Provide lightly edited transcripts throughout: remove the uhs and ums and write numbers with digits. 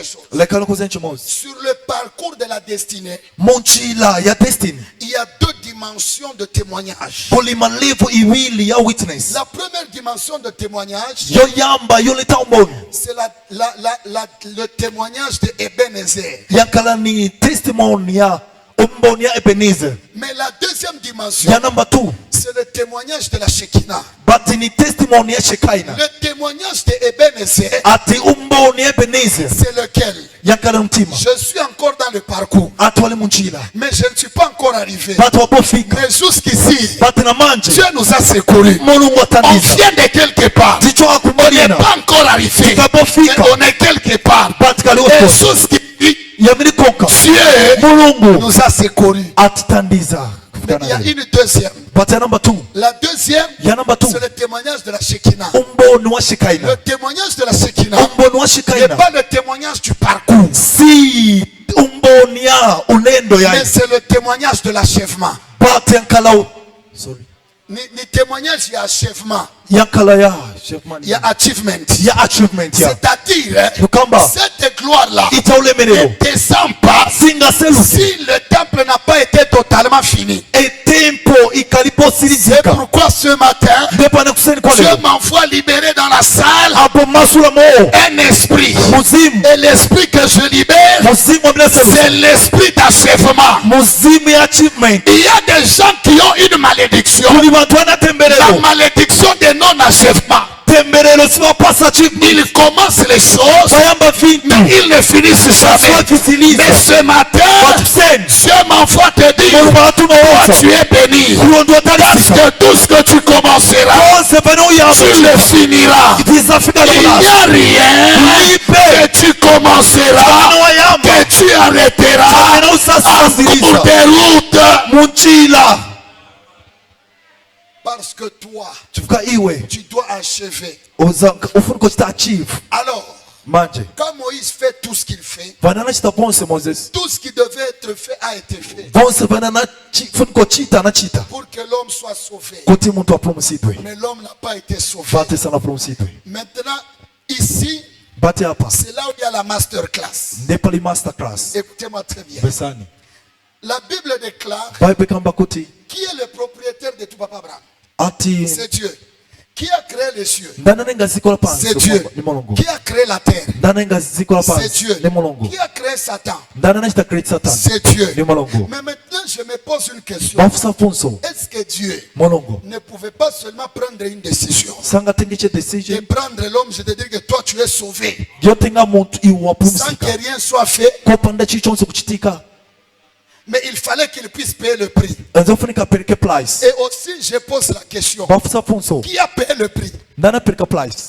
quelque chose. Sur le parcours de la destinée, il y a deux dimensions de témoignage. witness. La première dimension de témoignage, c'est le témoignage de Ebenezer. Mais la deuxième dimension, c'est le témoignage de la Shekinah. Le témoignage de Ebenezer, c'est lequel? Je suis encore dans le parcours, mais je ne suis pas encore arrivé. Mais jusqu'ici, Dieu nous a secourus. On vient de quelque part. On n'est pas encore arrivé, mais on est quelque part. Et jusqu'ici, Dieu nous a secourus. Mais il y a une deuxième. La deuxième, c'est le témoignage de la Shekinah. Le témoignage de la Shekinah n'est pas le témoignage du parcours, mais c'est le témoignage de l'achèvement. Ni témoignage, il y a achèvement. Il y a achievement. C'est-à-dire, cette gloire-là ne descend pas si le temple n'a pas été totalement fini. C'est pourquoi ce matin, Dieu m'envoie libérer dans la salle un esprit. Et l'esprit que je libère, c'est l'esprit d'achèvement. Il y a des gens qui ont une malédiction. La malédiction des non-achèvements. Ils commencent les choses, mais ils ne finissent jamais. Mais ce matin, Dieu m'envoie te dire, toi tu es béni. Parce que tout ce que tu commenceras, tu le finiras. Il n'y a rien que tu commenceras, que tu arrêteras en cours de route. Parce que toi, tu dois achever. Alors, quand Moïse fait tout ce qu'il fait, tout ce qui devait être fait a été fait. Pour que l'homme soit sauvé. Mais l'homme n'a pas été sauvé. Maintenant, ici, c'est là où il y a la masterclass. Écoutez-moi très bien. La Bible déclare qui est le propriétaire de tout Papa Abraham? C'est Dieu. Qui a créé les cieux? C'est Dieu. Qui a créé la terre? C'est Dieu. Qui a créé Satan? C'est Dieu. Mais maintenant je me pose une question. Est-ce que Dieu ne pouvait pas seulement prendre une décision et prendre l'homme, je te dis que toi tu es sauvé, sans que rien soit fait? Mais il fallait qu'il puisse payer le prix. Et aussi, je pose la question. Qui a payé le prix?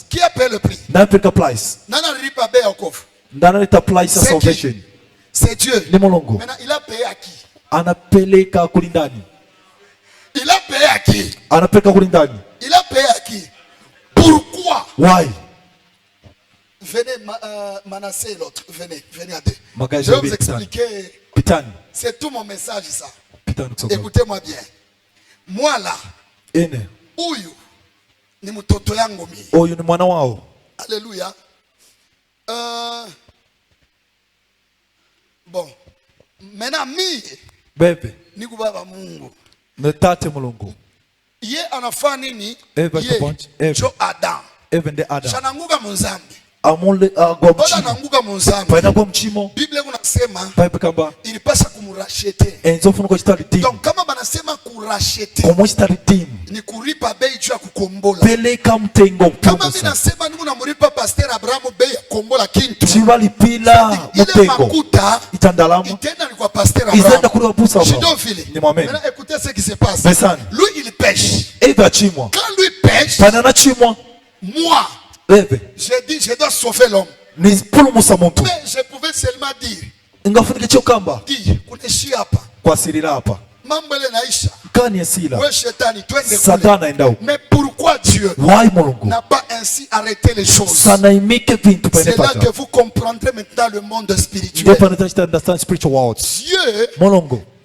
Qui a payé le prix? C'est Dieu. Maintenant, il a payé à qui? Il a payé à qui? Il a payé à qui? Pourquoi? Venez, Manassé et l'autre. Venez à deux. Je vais vous expliquer. C'est tout mon message ça. Écoutez-moi bien. Moi là, huyu ni mtoto yangu mimi. Alléluia. Bon. Maintenant mimi ni kubaba Mungu. Netate Mulungu. Ye anafanya nini? Ye jo Adam. Shananguka munzambi. Bible unasema ilipasa kumrashete. Donc kama banasema kurashete ni kuripa bei juu ya kukombola. Kama mimi nasema ni unamlipa Pastor Abraham bei ya kukombola kintu, ile makuta itenda ni kwa Pastor Abraham. Je dois filer. Maintenant écoutez ce qui se passe. Lui il pêche. Quand lui pêche, moi j'ai dit je dois sauver l'homme. Mais je pouvais seulement dire kuneshi hapa mambo ile naisha wewe shetani twende kule. Mais pourquoi Dieu n'a pas ainsi arrêté les choses? C'est là que vous comprendrez maintenant le monde spirituel. Dieu,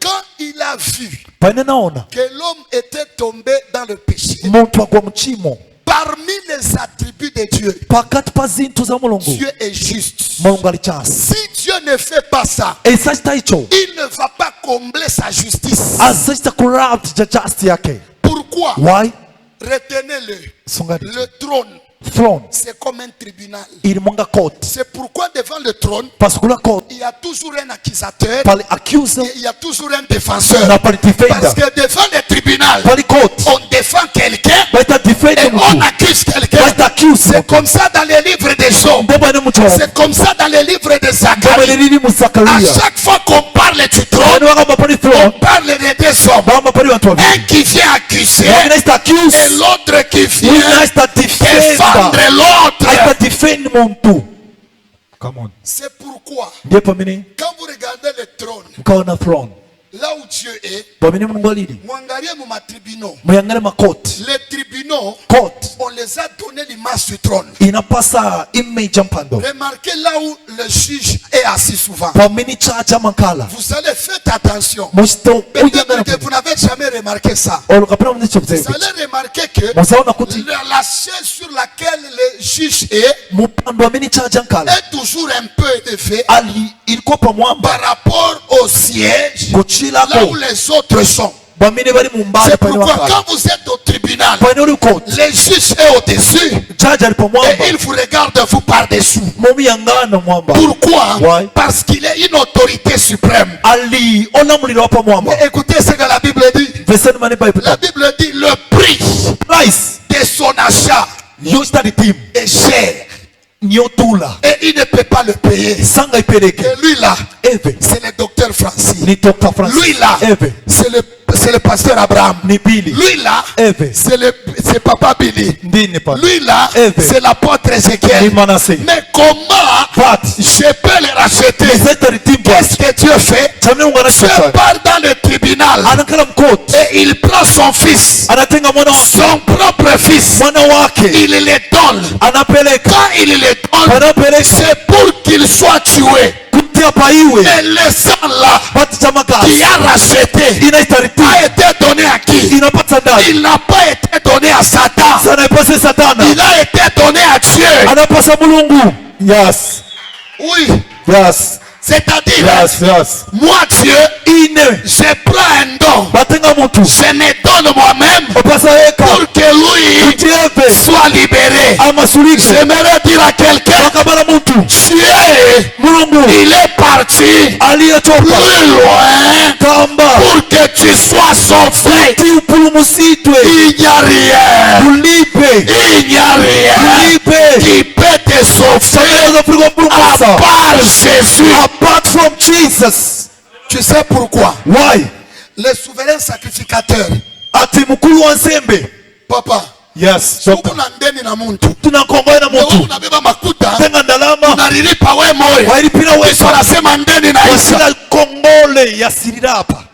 quand il a vu que l'homme était tombé dans le péché, parmi les attributs de Dieu, pakati pa zinthu za mulungu Dieu est juste. mulungu ali chasi. Si Dieu ne fait pas ça, Esachita icho il ne va pas combler sa justice. asachita kurapti cha justice yake. Pourquoi? Why? Retenez-le. Songani. Le trône, Throne c'est comme un tribunal. ili mwanga court. C'est pourquoi devant le trône, Parce que la court il y a toujours un accusateur pali accuser et il y a toujours un défenseur. na pali defender. Parce que devant le tribunal, Pali court on défend quelqu'un baita et defend on mtu. accuse quelqu'un. Baita accuse. C'est comme ça dans les livres des Job. Ndoba ni mtu. C'est comme ça dans les livres de Ndoba Zacharie. ni nini À musakalia. chaque fois qu'on parle du trône, Wani waka pali on throne. parle des deux hommes. Bamba pali watu wawili. Un qui vient accuser Mwingine ista et accuse. l'autre qui vient Mwingine ista defender. défendre l'autre. Aita defend muntu. Come on. C'est pourquoi, Ndiye pamene quand vous regardez le trône, mkaona throne. là où Dieu est, Pamene mulungu alili. mwangalie mu tribunaux. Muyangale makoti. Les tribunaux, Court on les a donné l'image du trône. inapasa image mpando. Remarquez là où le juge est assis souvent. Pamene chacha mankala. Vous allez faire attention. Musto Peut-être que vous n'avez jamais remarqué ça. olukapena mnicho Vous mzee. allez remarquer que Musaona kuti la chaise sur laquelle le juge est mupando amini chacha nkala. est toujours un peu élevé Ali ilikuwa pa mwamba par rapport au siège kuchila là où ko les autres sont. bamini bali mumbali C'est pani pourquoi wakala. quand vous êtes au tribunal, Pani uli court. le juge est au-dessus Jaji ali pa mwamba. et il vous regarde vous par-dessous. Momi yangana mwamba. Pourquoi? Why? Parce qu'il est une autorité suprême. Ali ona mulilo wa pa mwamba. Mais écoutez ce que la Bible dit. Veseni mani Bible. La Bible dit le prix Price. de son achat Yo study team. est cher Nyotula. et il ne peut pas le payer. Sanga ipeleke. Et lui là, Eve. c'est le docteur Francis. Ni Dr. Francis. Lui là, Eve. c'est le pasteur Abraham. Ni Billy. Lui là, Eve. c'est papa Billy. Ndini pa. Lui là, Eve. c'est l'apôtre Ni Ézéchiel. Manasseh. Mais comment But. je peux les racheter? Zetari team Qu'est-ce que Dieu fait? Chamne ungana Dieu chacha. part dans le tribunal Anakala mkoti. et il prend son fils, Anatenga mwana wake. son propre fils. Mwana wake. Il le donne. Anapeleka. Quand il le donne, Anapeleka. c'est pour qu'il soit tué. Kutia paiwe. Et le sang là Pati cha makasi. qui a racheté Inaitari team. a été donné à qui? Inapata ndani. Il n'a pas été donné à Satan. Sana ipase satana. Il a été donné à Dieu. Anapasa mulungu. Yes. Oui. Yes. C'est-à-dire, Yes. moi Dieu, Ine. je prends un don. Batenga mutu. Je me donne moi-même Opasa eka. pour que lui Utiebe. soit libéré. Amasulike. J'aimerais dire à quelqu'un, Wakabala mutu. Dieu, Mulungu. il est parti Aliyetoka. plus loin Kamba. pour que tu sois sauvé. Ti upulumusitwe. Il n'y a rien. Ulipe. Il n'y a rien Ulipe. qui peut te sauver Unaweza kuliko à mpulumusa. part Jésus. Apart from Jesus. Tu sais pourquoi? Why? Le souverain sacrificateur, Ati mkulu wa nsembe. papa, Yes. huku na ndeni na muntu. Tunakongoya na Leo mutu. unabeba makuta, Tenga ndalama. unalilipa we moyo. Wailipira Kisha wesa. unasema ndeni na Isa. Wasila kongole yasirira hapa.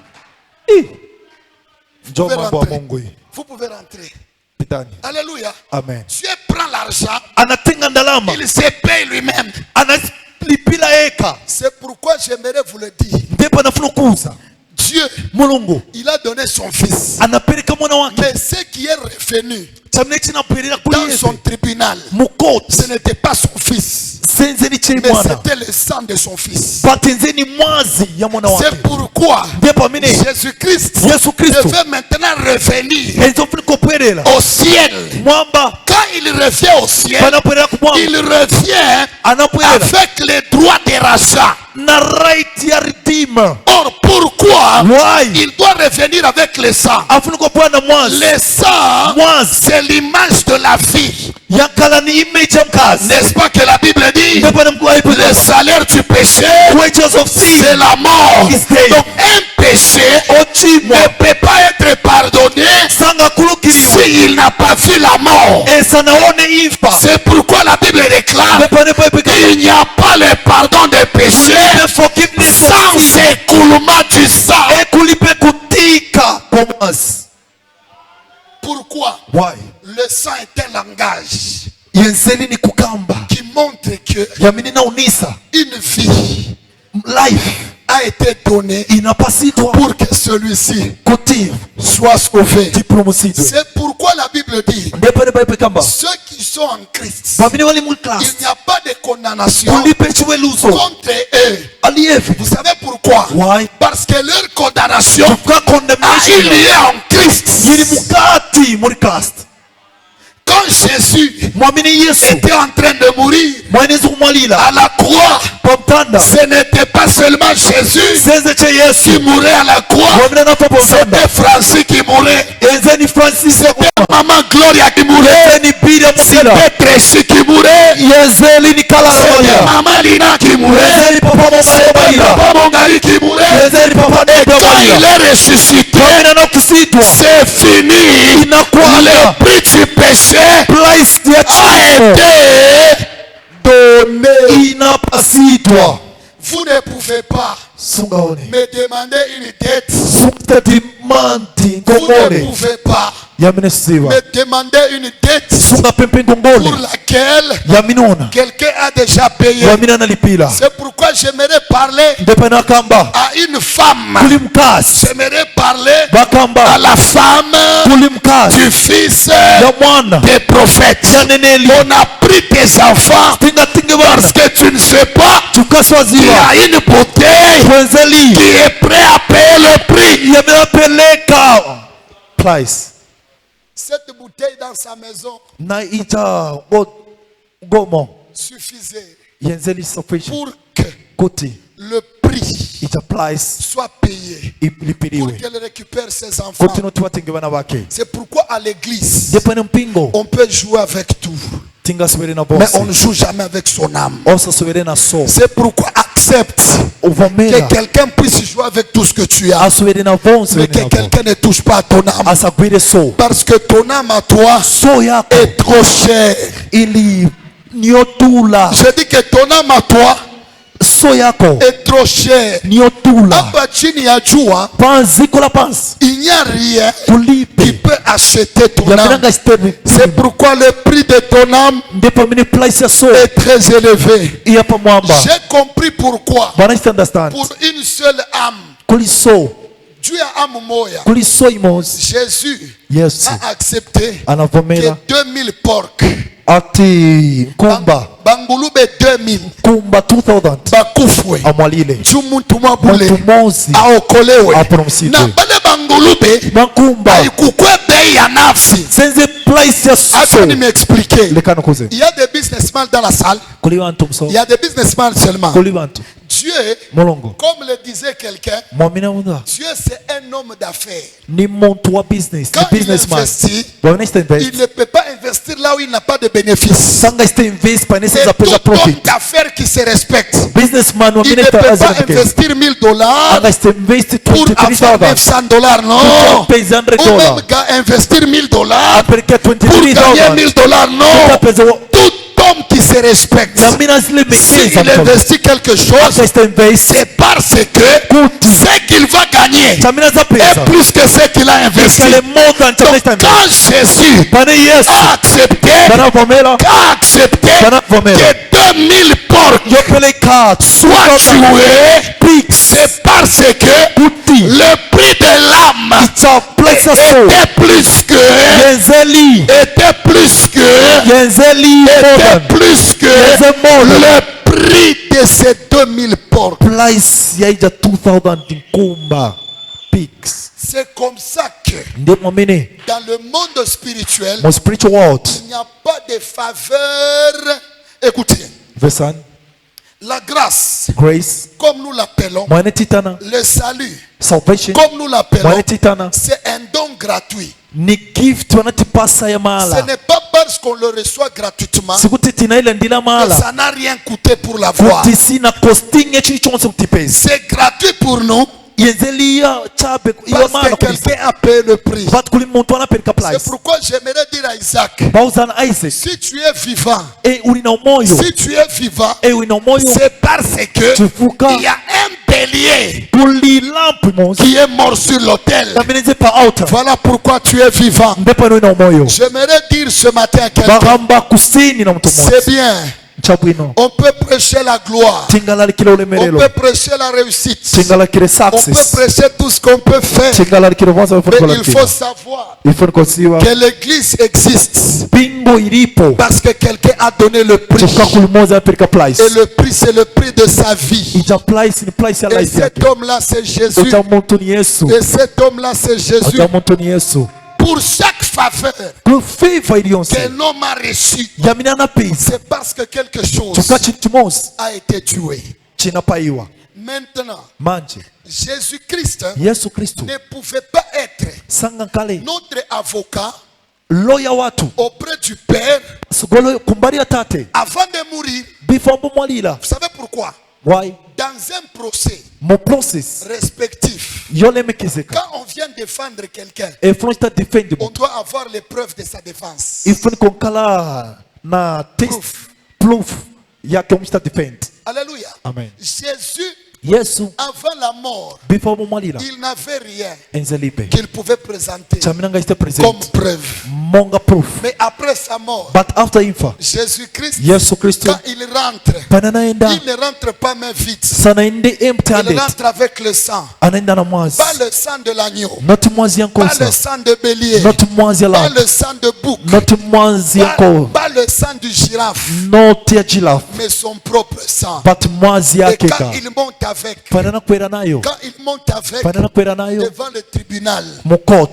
Njoo Pouvez mambo ya rentrer. Mungu hii. Vous pouvez rentrer. Pitani. Alléluia. Amen. Dieu prend l'argent, Anatenga ndalama. il se paye lui-même. Analipila eka. C'est pourquoi j'aimerais vous le dire. Ndipo anafuna kuuza. Dieu, Mulungu il a donné son fils. anapeleka mwana wake. Mais ce qui est revenu Chamne chinapeleka dans kuli son Yesu. tribunal, Mukoti. ce n'était pas son fils, Senzeni chei mais mwana. c'était le sang de son fils. Patenzeni mwazi ya mwana wake. C'est pourquoi Ndipo amine. Jésus-Christ Yesu Kristo. devait maintenant revenir Enzofuna kopwelela. au ciel. Mwamba. Quand il revient au ciel, Panapwelela kumwamba. il revient Anapwelela. avec les droits de rachat. Na right ya redeemer. Or, pourquoi Why? il doit revenir avec le sang? Afuna kopwana mwazi. Le sang, Mwazi. c'est l'image de la vie. Yakala ni image ya mkazi. N'est-ce pas que la Bible dit Ndipo anamkuwa ipo. le salaire du péché, Wages of sin. c'est la mort. Is dead. Donc, un péché Ochimwa. ne peut pas être pardonné Sanga kulukiriwe. s'il n'a pas vu la mort. Esa naone ifa. C'est pourquoi la Bible déclare Ndipo nepo ipo. qu'il n'y a pas le pardon des péchés The forgiveness sans of sin. écoulement du sang. Ekulipe kutika kwa mwazi. Pourquoi? Why? Le sang est un langage Yenseni ni kukamba. qui montre que Yamini na unisa. une vie Life. a été donné pour que celui-ci soit sauvé. C'est pourquoi la Bible dit, ceux qui sont en Christ, il n'y a pas de condamnation contre eux. Vous savez pourquoi? Parce que leur condamnation a eu lieu en Christ. Quand Jésus était en train de mourir à la croix, ce n'était pas seulement Jésus qui mourait à la croix, c'était Francis qui mourait, c'était Maman Gloria qui mourait, c'était Tracy qui mourait, c'était Maman Lina qui mourait, c'était Papa Mongari qui mourait. Et quand il est ressuscité, c'est fini. Le prix du péché a été donné. Vous ne pouvez pas me demander une dette. Vous ne pouvez pas me demander une dette pour laquelle quelqu'un a déjà payé. C'est pourquoi j'aimerais parler à une femme. J'aimerais parler à la femme du fils des prophètes. On a pris tes enfants parce que tu ne sais pas qu'il y a une bouteille qui est prête à payer le prix. Cette bouteille dans sa maison suffisait pour que le prix soit payé pour qu'elle récupère ses enfants. C'est pourquoi à l'église on peut jouer avec tout, mais on ne joue jamais avec son âme. C'est pourquoi accepte que quelqu'un puisse jouer avec tout ce que tu as, mais que quelqu'un ne touche pas à ton âme, parce que ton âme à toi est trop chère. Je dis que ton âme à toi est trop cher. Il n'y a rien qui peut acheter ton âme. C'est pourquoi le prix de ton âme est très élevé. J'ai compris pourquoi. Pour une seule âme, Dieu a âme moya. Jésus a accepté que 2000 porcs, bangulube 2000, bakufwe, chumuntu mabule, aokolewe, na bale bangulube, haikukwe bei ya nafsi. Acha m'expliquer. Il y a des businessmen dans la salle. Il y a des businessmen seulement. Dieu, comme le disait quelqu'un, Dieu c'est un homme d'affaires. Quand il investit, il ne peut pas investir là où il n'a pas de bénéfice. C'est tout homme d'affaires qui se respecte. Il ne peut pas investir $1000 pour avoir $900, non. Ou même investir $1000 pour gagner $1000, non. Homme qui se respecte, s'il investit quelque chose, c'est parce que ce qu'il va gagner est plus que ce qu'il a investi. Donc quand Jésus a accepté que 2000 porcs soient tués, c'est parce que le prix de l'âme était plus que le prix de ces 2000 porcs. C'est comme ça que dans le monde spirituel, il n'y a pas de faveur. Écoutez, la grâce, comme nous l'appelons, le salut, comme nous l'appelons, c'est un don gratuit. Ce n'est pas parce qu'on le reçoit gratuitement que ça n'a rien coûté pour l'avoir. C'est gratuit pour nous parce que quelqu'un a payé le prix. C'est pourquoi j'aimerais dire à Isaac, si tu es vivant, c'est parce que il y a un bélier qui est mort sur l'autel. Voilà pourquoi tu es vivant. J'aimerais dire ce matin à quelqu'un, c'est bien On peut prêcher la gloire. On peut prêcher la réussite. On peut prêcher tout ce qu'on peut faire. Mais il faut savoir que l'église existe parce que quelqu'un a donné le prix. Et le prix, c'est le prix de sa vie. Et cet homme-là, c'est Jésus. Et cet homme-là, c'est Jésus. Pour chaque faveur qu'un homme a reçu, c'est parce que quelque chose a été tué. Maintenant, Jésus-Christ ne pouvait pas être notre avocat auprès du Père avant de mourir. Vous savez pourquoi? Dans un procès respectif, quand on vient défendre quelqu'un, on doit avoir les preuves de sa défense. Proof. Alléluia. Amen. Jésus, avant la mort, il n'avait rien qu'il pouvait présenter comme preuve. Mais après sa mort, Jésus-Christ, quand il rentre, il ne rentre pas main vide. Il rentre avec le sang. Pas le sang de l'agneau, pas le sang de bélier, pas le sang de bouc, pas le sang du girafe, mais son propre sang. Et quand il monte devant le tribunal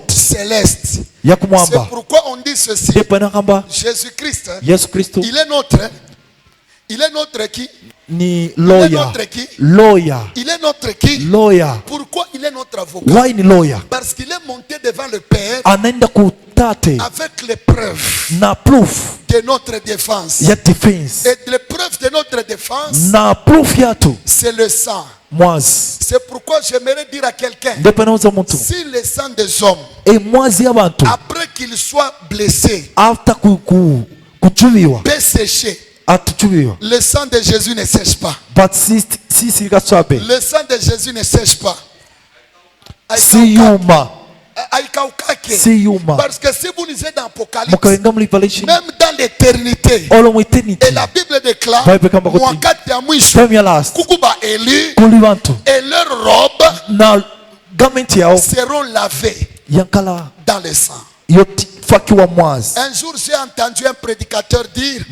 céleste, c'est pourquoi on dit ceci. Jésus-Christ, il est notre qui? Il est notre qui? Il est notre qui? Pourquoi il est notre avocat? Parce qu'il est monté devant le Père avec les preuves de notre défense. Et les preuves de notre défense, c'est le sang. C'est pourquoi j'aimerais dire à quelqu'un, si le sang des hommes, après qu'il soit blessé, peut sécher, le sang de Jésus ne sèche pas. Le sang de Jésus ne sèche pas. Parce que si vous lisez dans l'Apocalypse, même dans l'éternité, et la Bible déclare, et leurs robes seront lavées dans le sang. Un jour, j'ai entendu un prédicateur dire,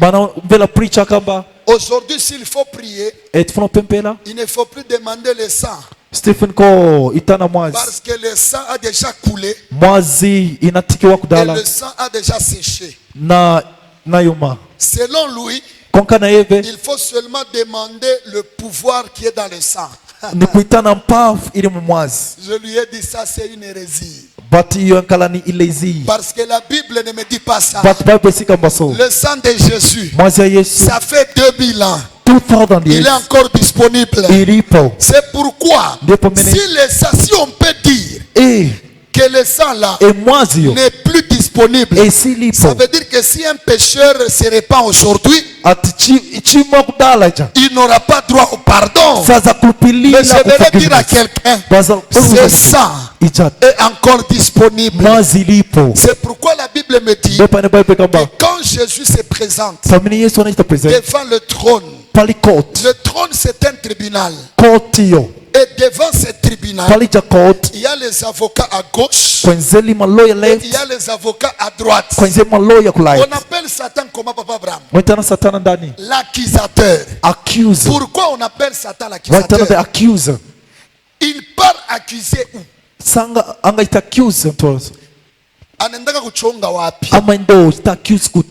aujourd'hui, s'il faut prier, il ne faut plus demander le sang. Parce que le sang a déjà coulé et le sang a déjà séché. Selon lui, il faut seulement demander le pouvoir qui est dans le sang. Je lui ai dit, ça c'est une hérésie. Parce que la Bible ne me dit pas ça. Le sang de Jésus, ça fait 2000 ans. Il est encore disponible. C'est pourquoi si on peut dire que le sang là n'est plus disponible, ça veut dire que si un pécheur se répand aujourd'hui, il n'aura pas droit au pardon. Mais je vais dire à quelqu'un, ce sang est encore disponible. C'est pourquoi la Bible me dit que quand Jésus se présente devant le trône, c'est un tribunal. Et devant ce tribunal, il y a les avocats à gauche et il y a les avocats à droite. On appelle Satan comment, Papa Abraham? L'accusateur. Pourquoi on appelle Satan l'accusateur? Il part accuser où?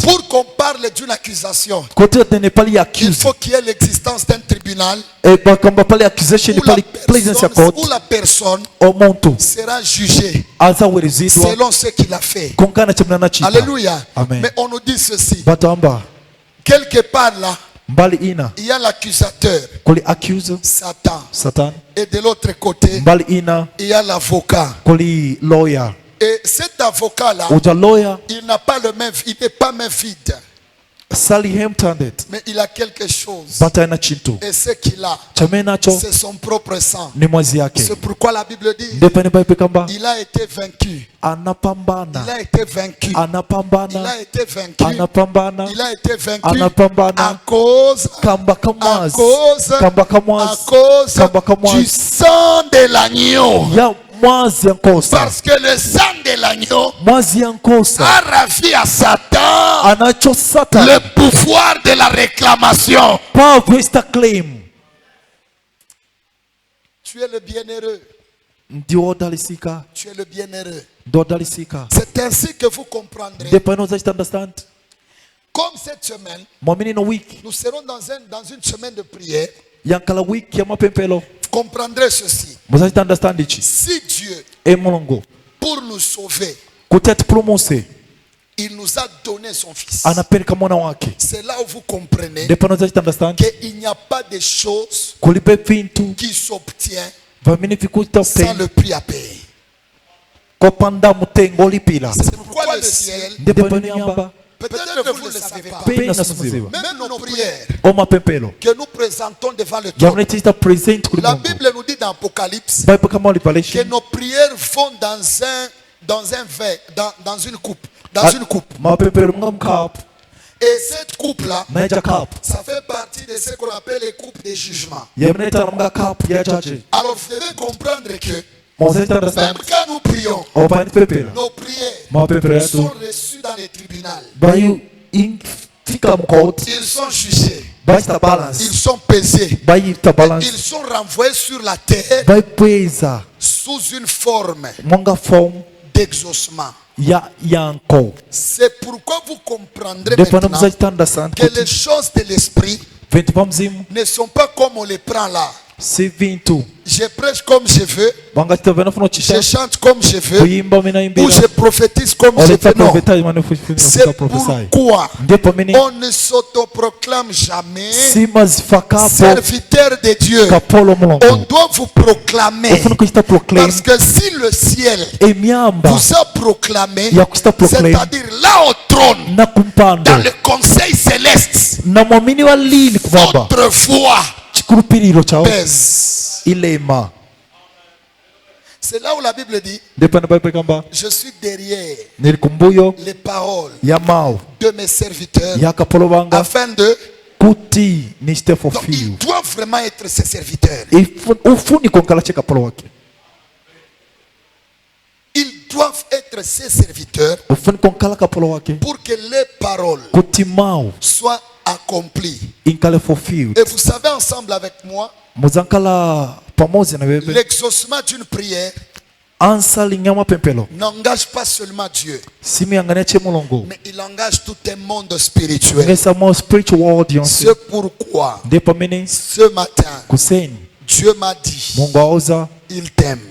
Pour qu'on parle d'une accusation, il faut qu'il y ait l'existence d'un tribunal où la personne sera jugée selon ce qu'il a fait. Alléluia. Mais on nous dit ceci. Quelque part là, il y a l'accusateur, Satan. Et de l'autre côté, il y a l'avocat. Et cet avocat-là, il n'a pas il n'est pas main vide. Mais il a quelque chose. Et ce qu'il a, c'est son propre sang. C'est pourquoi la Bible dit il a été vaincu. Il a été vaincu. Il a été vaincu. Il a été vaincu à cause du sang de l'agneau. Parce que le sang de l'agneau a ravi à Satan le pouvoir de la réclamation. Tu es le bienheureux. Tu es le bienheureux. C'est ainsi que vous comprendrez. Comme cette semaine, nous serons dans une semaine de prière. Vous comprendrez ceci. Si Dieu, pour nous sauver, il nous a donné son Fils, c'est là où vous comprenez qu'il n'y a pas de choses qui s'obtiennent sans le prix à payer. C'est pourquoi le ciel, peut-être que vous ne le savez pas, même nos prières que nous présentons devant le trône, la Bible nous dit dans Apocalypse que nos prières vont dans un verre, dans une coupe. Et cette coupe-là, ça fait partie de ce qu'on appelle les coupes de jugement. Alors vous devez comprendre que même quand nous prions, nos prières sont reçues dans les tribunaux. Ils sont jugés. Ils sont pesés. Ils sont renvoyés sur la terre sous une forme d'exaucement. C'est pourquoi vous comprendrez maintenant que les choses de l'esprit ne sont pas comme on les prend là. Je prêche comme je veux, je chante comme je veux, ou je prophétise comme je veux. Non. C'est pourquoi on ne s'autoproclame jamais serviteur de Dieu. On doit vous proclamer, parce que si le ciel vous a proclamé, c'est-à-dire là au trône, dans le conseil céleste, votre foi pèse. C'est là où la Bible dit je suis derrière les paroles de mes serviteurs afin de... Donc, ils doivent vraiment être ses serviteurs. Ils doivent être ses serviteurs pour que les paroles soient accomplies. Et vous savez ensemble avec moi, l'exaucement d'une prière n'engage pas seulement Dieu, mais il engage tout un monde spirituel. C'est pourquoi ce matin, Dieu m'a dit il t'aime.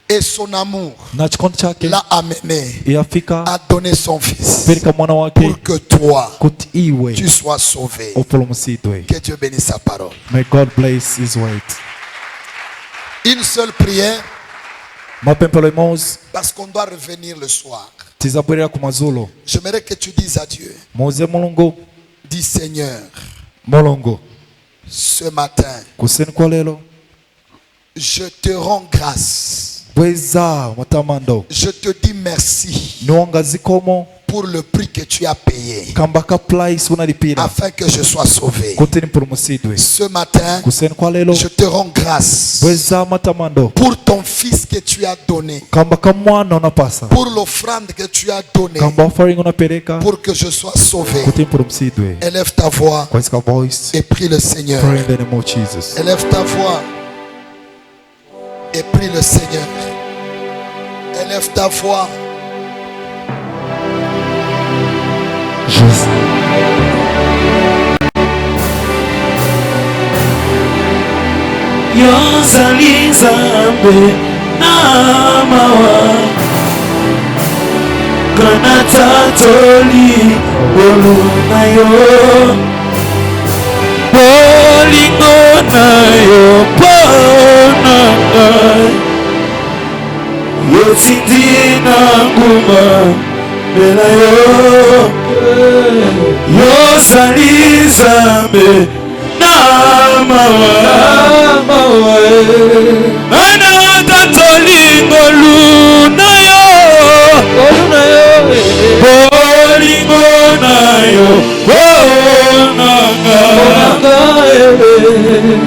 Et son amour l'a amené à donner son Fils pour que toi, tu sois sauvé. Que Dieu bénisse sa parole. May God bless His word. Une seule prière, parce qu'on doit revenir le soir. J'aimerais que tu dises à Dieu, dis Seigneur, ce matin, je te rends grâce. Je te dis merci pour le prix que tu as payé afin que je sois sauvé. Ce matin, je te rends grâce pour ton Fils que tu as donné, pour l'offrande que tu as donnée, pour que je sois sauvé. Élève ta voix et prie le Seigneur. Élève ta voix et prie le Seigneur. Élève ta voix. Yozali Nzambe na mawa kana tatoli boluna yo bolingo na yo pona ngai yotindi na nguma Bela yo Yo salizambe Namawa Ana tatolingo luna yo Bolingo na yo Bonanga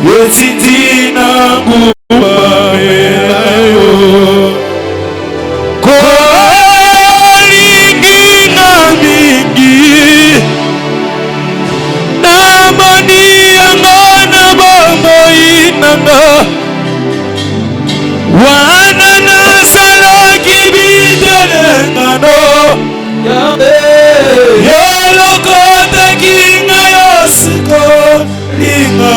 Yetitina nguba yo Kolingi na mingi Namani yangana bambo inanga Wana nasala kibitelengano Yolokota kinga yosiko linga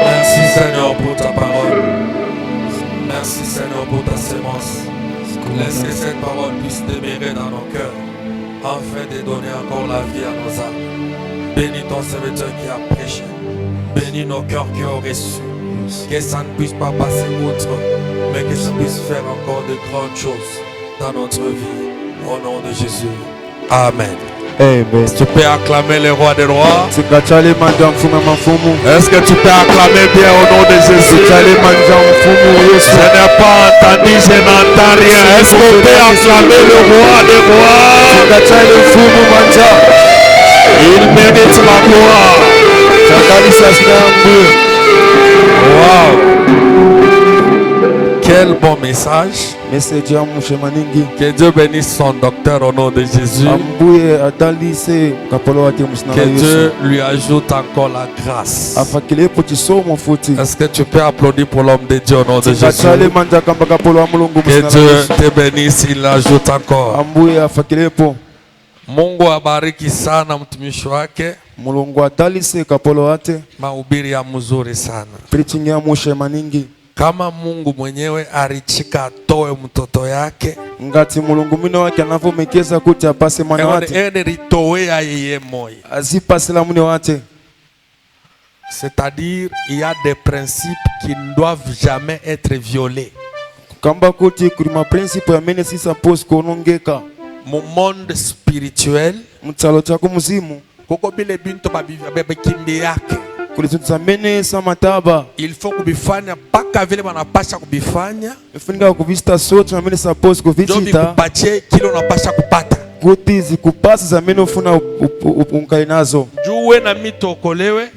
Merci Seigneur pour ta parole. Merci Seigneur pour ta sémence. Laisse que cette parole puisse demeurer dans nos cœurs afin de donner encore la vie à nos âmes. Bénis ton serviteur qui a prêché. Bénis nos cœurs qui ont reçu. Que ça ne puisse pas passer outre, mais que ça puisse faire encore de grandes choses dans notre vie. Au nom de Jésus. Amen. Amen. Tu peux acclamer le roi des rois. Est-ce que tu peux acclamer bien au nom de Jésus? Je n'ai pas entendu, je n'entends rien. Est-ce qu'on peut acclamer le roi des rois? Il mérite la gloire. Wow. Quel bon message. Que Dieu bénisse son docteur au nom de Jésus. Que Dieu lui ajoute encore la grâce. Est-ce que tu peux applaudir pour l'homme de Dieu au nom de Jésus? Que Dieu te bénisse, il ajoute encore. Mungu abariki sana mtumishi wake. Mahubiri ya mzuri sana. Kama Mungu mwenyewe alichika atoe mtoto yake, ngati mulungu mino wake anavomekeza kuti apase mwana wake, ritoea yeye moyo, azipasela mune wake. C'est-à-dire il y a des principes qui ne doivent jamais être violés. Kamba kuti kuri ma principe ya mene si suppose konongeka. Mu monde spirituel, mtsalo chako muzimu, koko bile bintu babebe kimbi yake. Il faut kubifanya paka vile banapasha kubifanya. Ifunga kubista sote na mimi suppose kuvichita. Kupache kile unapasha kupata. Kuti zikupasa za mimi ufuna unkainazo. Juwe na mito okolewe.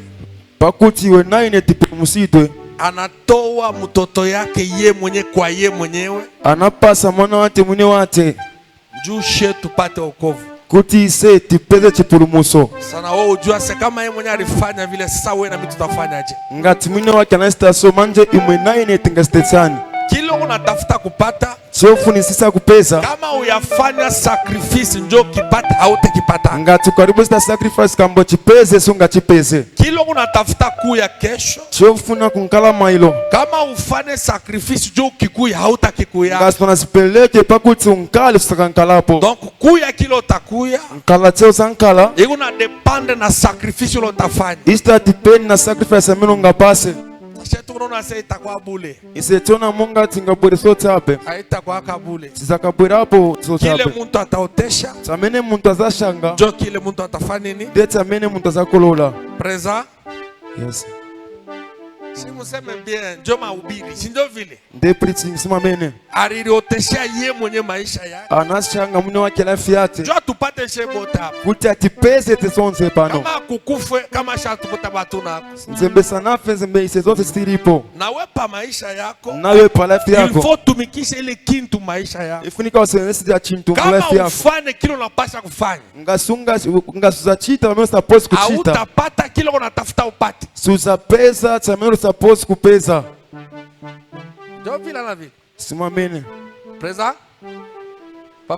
Pakuti we naye netipe musitwe. Anatoa mtoto yake ye mwenye kwa ye mwenyewe. Anapasa mwana wate mwenye wate. Jushe tupate wokovu. Kuti ise tipeze chipulumuso. Sana wao ujua se kama yeye mwenye alifanya vile sasa wewe na mimi tutafanyaje? Ngati mwine wake anasta so manje imwe naye netinga stetsani. Kile unatafuta kupata chofu ni sisa kupeza. Kama uyafanya sacrifice njoo kipata hautakipata. Ngati karibu sta sacrifice kambo chipeze sunga chipeze. Kile unatafuta kuya kesho chofu na kunkala mailo. Kama ufanye sacrifice njoo kikuya hautakikuya. Ngasi panasipeleke pakuti unkali sakankalapo. Donc kuya kile utakuya nkala cheo sankala iko na depende na sacrifice ile utafanya. Ista depend na sacrifice ameno ngapase. Shetu kuna sasa itakuwa bure. Isetona munga tingabure sotabe. Haitakuwa kabule. Sizakabure hapo sotabe. Kile mtu ataotesha. Samene mtu azashanga. Jo kile mtu atafanya nini? Deta mene mtu azakolola. Preza? Yes. Si museme bien, jo mahubiri, si ndio vile? Nde preaching sima mene. Aliotesha ye mwenye maisha yake. Anashanga mune wake life yake. Jo tupate shebota. Kuti atipeze tesonze pano. Kama kukufe kama shatukuta batu nako. Nzembe sanafe nzembe isezote stiripo. Nawe pa maisha yako. Nawe pa life yako. Il faut tumikisha ile kintu maisha yako. Ifunika usenesi ya chintu life yako. Kama ufanye kile unapaswa kufanya. Ngasuza chita mimi suppose kuchita. Hautapata kile unatafuta upate. Suza pesa chamero suppose kupeza. Jo vile na vile. Simamene. Preza?